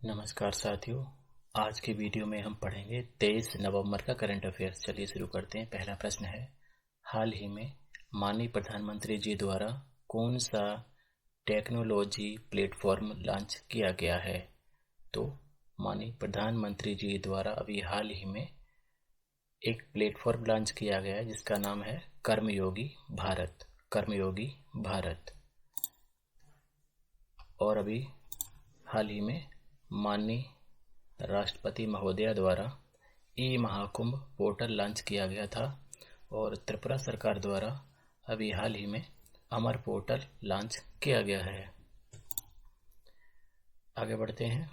नमस्कार साथियों। आज के वीडियो में हम पढ़ेंगे 23 नवंबर का करंट अफेयर्स। चलिए शुरू करते हैं। पहला प्रश्न है, हाल ही में माननीय प्रधानमंत्री जी द्वारा कौन सा टेक्नोलॉजी प्लेटफॉर्म लॉन्च किया गया है? तो माननीय प्रधानमंत्री जी द्वारा अभी हाल ही में एक प्लेटफॉर्म लॉन्च किया गया है जिसका नाम है कर्मयोगी भारत। कर्मयोगी भारत। और अभी हाल ही में माननीय राष्ट्रपति महोदया द्वारा ई महाकुंभ पोर्टल लॉन्च किया गया था और त्रिपुरा सरकार द्वारा अभी हाल ही में अमर पोर्टल लॉन्च किया गया है। आगे बढ़ते हैं।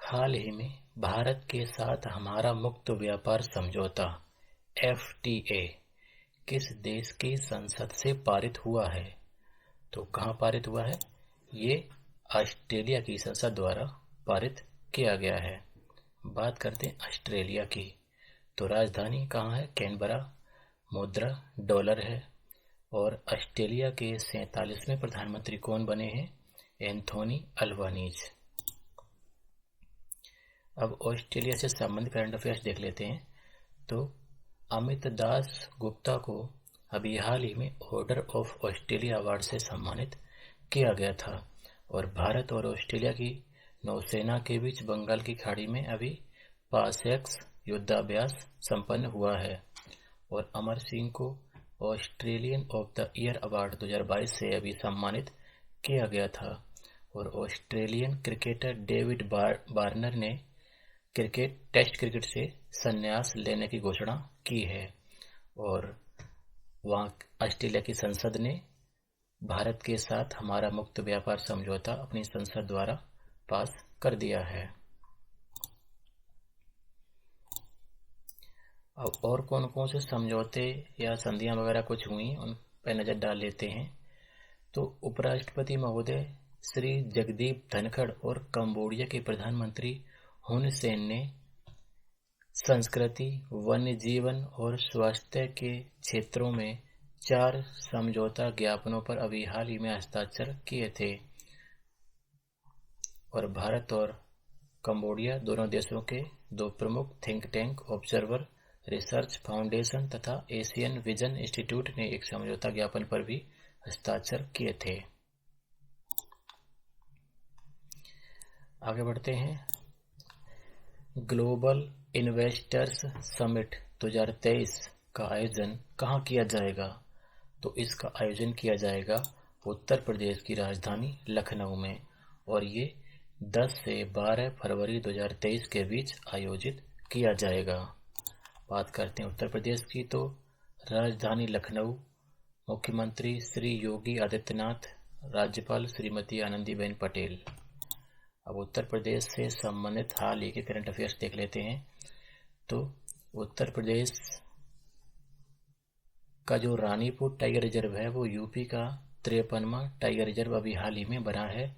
हाल ही में भारत के साथ हमारा मुक्त व्यापार समझौता FTA किस देश की संसद से पारित हुआ है? तो कहाँ पारित हुआ है? ये ऑस्ट्रेलिया की संसद द्वारा पारित किया गया है। बात करते हैं ऑस्ट्रेलिया की। तो राजधानी कहाँ है? कैनबरा। मुद्रा डॉलर है। और ऑस्ट्रेलिया के 47वें प्रधानमंत्री कौन बने हैं? Anthony Albanese. अब ऑस्ट्रेलिया से संबंधित करंट अफेयर्स देख लेते हैं। तो अमित दास गुप्ता को अभी हाल ही में ऑर्डर ऑफ ऑस्ट्रेलिया अवार्ड से सम्मानित किया गया था। और भारत और ऑस्ट्रेलिया की नौसेना के बीच बंगाल की खाड़ी में अभी पासेक्स युद्धाभ्यास संपन्न हुआ है। और अमर सिंह को Australian of the year award 2022 से अभी सम्मानित किया गया था। और ऑस्ट्रेलियन क्रिकेटर डेविड वार्नर ने टेस्ट क्रिकेट से संन्यास लेने की घोषणा की है। और वहाँ ऑस्ट्रेलिया की संसद ने भारत के साथ हमारा मुक्त व्यापार समझौता अपनी संसद द्वारा पास कर दिया है। अब और कौन कौन से समझौते या संधियां वगैरह कुछ हुई उन पर नजर डाल लेते हैं। तो उपराष्ट्रपति महोदय श्री जगदीप धनखड़ और कंबोडिया के प्रधानमंत्री हुन सेन ने संस्कृति, वन्य जीवन और स्वास्थ्य के क्षेत्रों में 4 समझौता ज्ञापनों पर अभी हाल ही में हस्ताक्षर किए थे। और भारत और कंबोडिया दोनों देशों के 2 प्रमुख think tank observer research foundation तथा एशियन विजन इंस्टीट्यूट ने एक समझौता ज्ञापन पर भी हस्ताक्षर किए थे। आगे बढ़ते हैं। ग्लोबल इन्वेस्टर्स समिट 2023 का आयोजन कहाँ किया जाएगा? तो इसका आयोजन किया जाएगा उत्तर प्रदेश की राजधानी लखनऊ में। और ये 10 से 12 फरवरी 2023 के बीच आयोजित किया जाएगा। बात करते हैं उत्तर प्रदेश की। तो राजधानी लखनऊ, मुख्यमंत्री श्री योगी आदित्यनाथ, राज्यपाल श्रीमती आनंदीबेन पटेल। अब उत्तर प्रदेश से संबंधित हाल ही के करंट अफेयर्स देख लेते हैं। तो उत्तर प्रदेश का जो रानीपुर टाइगर रिजर्व है वो यूपी का 53वां टाइगर रिजर्व अभी हाल ही में बना है।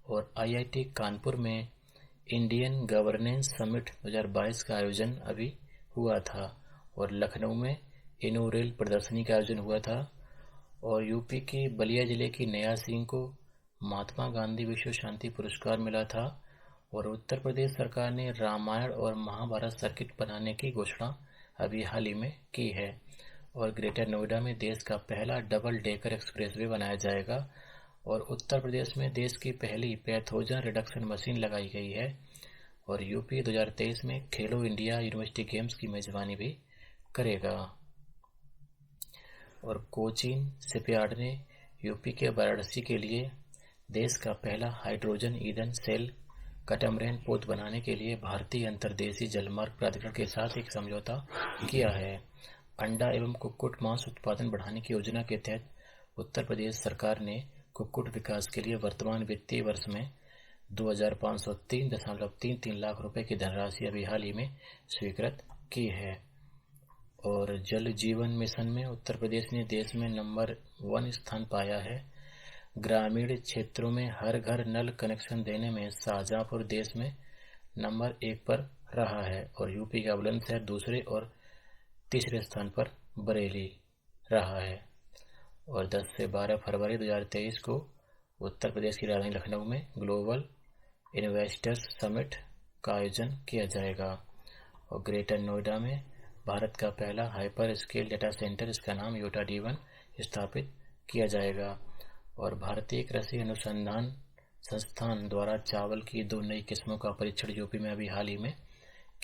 और IIT कानपुर में इंडियन गवर्नेंस समिट 2022 का आयोजन अभी हुआ था। और लखनऊ में इनोरेल प्रदर्शनी का आयोजन हुआ था। और यूपी के बलिया जिले की नया सिंह को महात्मा गांधी विश्व शांति पुरस्कार मिला था। और उत्तर प्रदेश सरकार ने रामायण और महाभारत सर्किट बनाने की घोषणा अभी हाल ही में की है। और ग्रेटर नोएडा में देश का पहला डबल डेकर एक्सप्रेसवे बनाया जाएगा। और उत्तर प्रदेश में देश की पहली पैथोजन रिडक्शन मशीन लगाई गई है। और यूपी 2023 में खेलो इंडिया यूनिवर्सिटी गेम्स की मेजबानी भी करेगा। और कोचीन शिपयार्ड ने यूपी के वाराणसी के लिए देश का पहला हाइड्रोजन ईंधन सेल कैटामरैन पोत बनाने के लिए भारतीय अंतर्देशीय जलमार्ग प्राधिकरण के साथ एक समझौता किया है। अंडा एवं कुक्कुट मांस उत्पादन बढ़ाने की योजना के तहत उत्तर प्रदेश सरकार ने कुक्कुट विकास के लिए वर्तमान वित्तीय वर्ष में 2503.33 लाख रुपए की धनराशि अभी हाल ही में स्वीकृत की है। और जल जीवन मिशन में उत्तर प्रदेश ने देश में नंबर 1 स्थान पाया है। ग्रामीण क्षेत्रों में हर घर नल कनेक्शन देने में शाहजहांपुर देश में नंबर 1 पर रहा है। और यूपी का बुलंदशहर दूसरे और तीसरे स्थान पर बरेली रहा है। और 10 से 12 फरवरी 2023 को उत्तर प्रदेश की राजधानी लखनऊ में ग्लोबल इन्वेस्टर्स समिट का आयोजन किया जाएगा। और ग्रेटर नोएडा में भारत का पहला हाइपर स्केल डेटा सेंटर, इसका नाम योटा D1 स्थापित किया जाएगा। और भारतीय कृषि अनुसंधान संस्थान द्वारा चावल की 2 नई किस्मों का परीक्षण यूपी में अभी हाल ही में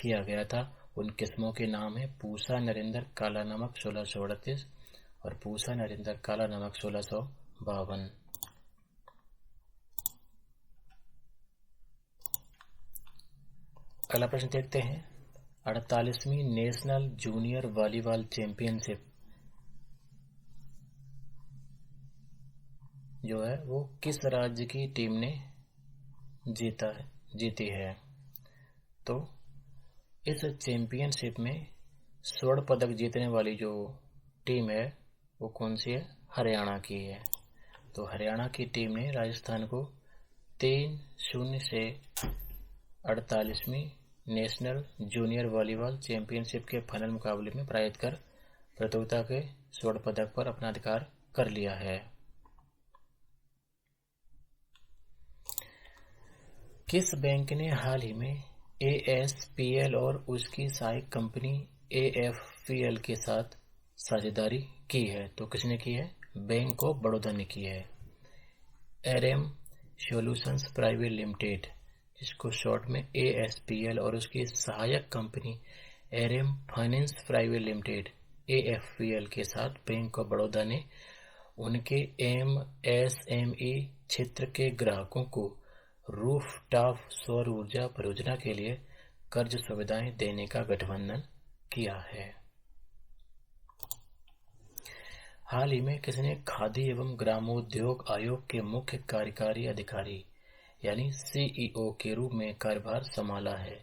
किया गया था। उन किस्मों के नाम है पूसा नरेंद्र काला नमक 1638 और पूसा नरेंद्र काला नमक 1652। अगला प्रश्न देखते हैं। 48वीं नेशनल जूनियर वॉलीबॉल चैंपियनशिप जो है वो किस राज्य की टीम ने जीती है? तो इस चैंपियनशिप में स्वर्ण पदक जीतने वाली जो टीम है वो कौन सी है? हरियाणा की है। तो हरियाणा की टीम ने राजस्थान को 3-0 से 48वीं नेशनल जूनियर वॉलीबॉल चैंपियनशिप के फाइनल मुकाबले में पराजित कर प्रतियोगिता के स्वर्ण पदक पर अपना अधिकार कर लिया है। किस बैंक ने हाल ही में ASPL और उसकी सहायक कंपनी AFPL के साथ साझेदारी की है? तो किसने की है? बैंक ऑफ बड़ौदा ने की है। RM सॉल्यूशंस प्राइवेट लिमिटेड, जिसको शॉर्ट में ASPL, और उसकी सहायक company RM finance private limited AFPL के साथ बैंक ऑफ बड़ौदा ने उनके MSME क्षेत्र के ग्राहकों को रूफटॉप सौर ऊर्जा परियोजना के लिए कर्ज सुविधाएं देने का गठबंधन किया है। हाल ही में किसने खादी एवं ग्रामोद्योग आयोग के मुख्य कार्यकारी अधिकारी यानी CEO के रूप में कार्यभार संभाला है?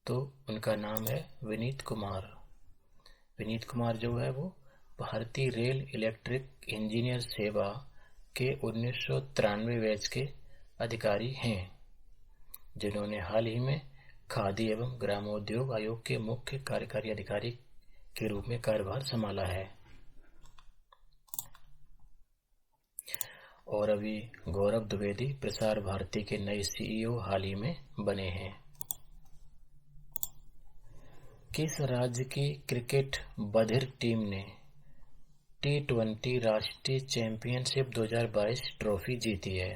तो उनका नाम है विनीत कुमार। विनीत कुमार जो है वो भारतीय रेल इलेक्ट्रिक इंजीनियर सेवा के 1993 बैच के अधिकारी हैं, जिन्होंने हाल ही में खादी एवं ग्रामोद्योग आयोग के मुख्य कार्यकारी अधिकारी के रूप में कार्यभार संभाला है। और अभी गौरव द्विवेदी प्रसार भारती के नए CEO हाल ही में बने हैं। किस राज्य की क्रिकेट बधिर टीम ने T20 राष्ट्रीय चैंपियनशिप 2022 ट्रॉफी जीती है?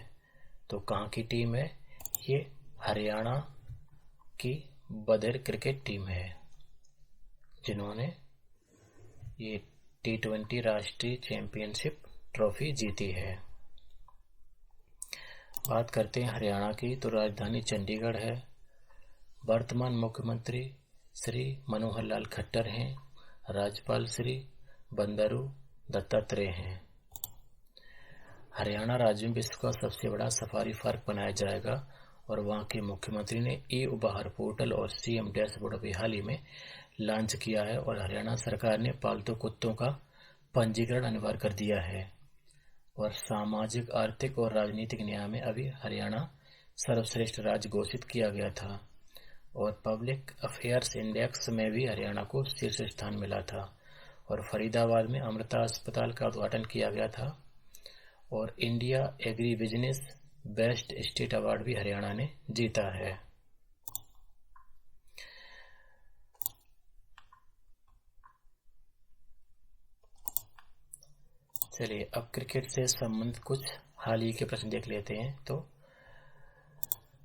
तो कहाँ की टीम है? ये हरियाणा की बधिर क्रिकेट टीम है, जिन्होंने ये T20 राष्ट्रीय चैंपियनशिप ट्रॉफी जीती है। बात करते हैं हरियाणा की, तो राजधानी चंडीगढ़ है। वर्तमान मुख्यमंत्री श्री मनोहर लाल खट्टर हैं। राज्यपाल श्री बंडारू दत्तात्रेय हैं। हरियाणा राज्य में विश्व का सबसे बड़ा सफारी पार्क बनाया जाएगा और वहां के मुख्यमंत्री ने उपहार पोर्टल और CM डैशबोर्ड अभी हाल ही में लॉन्च किया है। और हरियाणा सरकार ने पालतू कुत्तों का पंजीकरण अनिवार्य कर दिया है। और सामाजिक, आर्थिक और राजनीतिक न्याय में अभी हरियाणा सर्वश्रेष्ठ राज्य घोषित किया गया था। और पब्लिक अफेयर्स इंडेक्स में भी हरियाणा को शीर्ष स्थान मिला था। और फरीदाबाद में अमृता अस्पताल का उद्घाटन किया गया था। और India agri business best state award भी हरियाणा ने जीता है। चलिए अब क्रिकेट से संबंधित कुछ हाल ही के प्रश्न देख लेते हैं। तो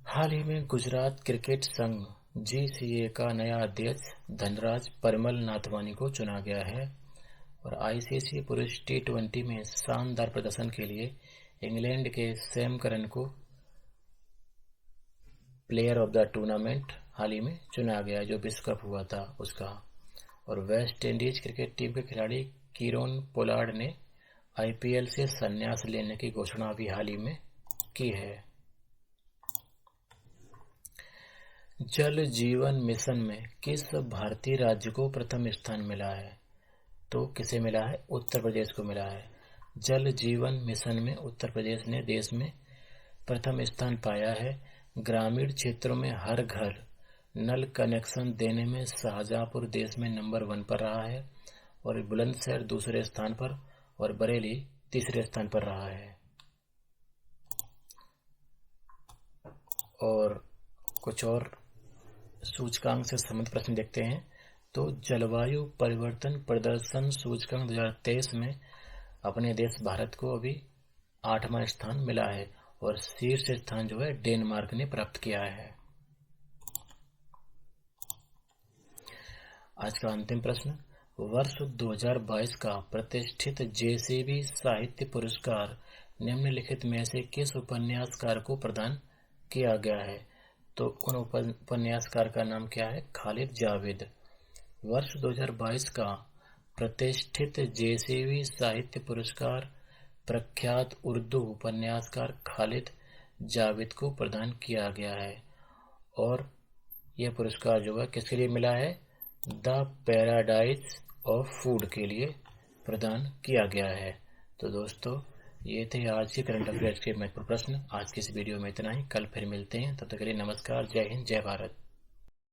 हाल ही में गुजरात क्रिकेट संघ GCA का नया अध्यक्ष धनराज परिमल नाथवानी को चुना गया है। और ICC पुरुष T20 में शानदार प्रदर्शन के लिए इंग्लैंड के सैम करन को प्लेयर ऑफ द टूर्नामेंट हाल ही में चुना गया, जो विश्व कप हुआ था उसका। और वेस्ट इंडीज क्रिकेट टीम के खिलाड़ी कीरोन पोलार्ड ने IPL से संन्यास लेने की घोषणा अभी हाल ही में की है। जल जीवन मिशन में किस भारतीय राज्य को प्रथम स्थान मिला है? तो किसे मिला है? उत्तर प्रदेश को मिला है। जल जीवन मिशन में उत्तर प्रदेश ने देश में प्रथम स्थान पाया है। ग्रामीण क्षेत्रों में हर घर नल कनेक्शन देने में शाहजहांपुर देश में नंबर 1 पर रहा है और बुलंदशहर दूसरे स्थान पर और बरेली तीसरे स्थान पर रहा है। और कुछ और सूचकांक से संबंधित प्रश्न देखते हैं। तो जलवायु परिवर्तन प्रदर्शन सूचकांक 2023 में अपने देश भारत को अभी 8वां स्थान मिला है और शीर्ष स्थान जो है डेनमार्क ने प्राप्त किया है। आज का अंतिम प्रश्न, वर्ष 2022 का प्रतिष्ठित जेसीबी साहित्य पुरस्कार निम्नलिखित में से किस उपन्यासकार को प्रदान किया गया है? तो उन उपन्यासकार का नाम क्या है? खालिद जावेद। वर्ष 2022 का प्रतिष्ठित जेसीबी साहित्य पुरस्कार प्रख्यात उर्दू उपन्यासकार खालिद जावेद को प्रदान किया गया है और यह पुरस्कार जो है किसके लिए मिला है? द पैराडाइज ऑफ फूड के लिए प्रदान किया गया है। तो दोस्तों, ये थे आज के करंट अफेयर्स के महत्वपूर्ण प्रश्न। आज की इस वीडियो में इतना ही। कल फिर मिलते हैं, तब तक के लिए नमस्कार, जय हिंद, जय भारत।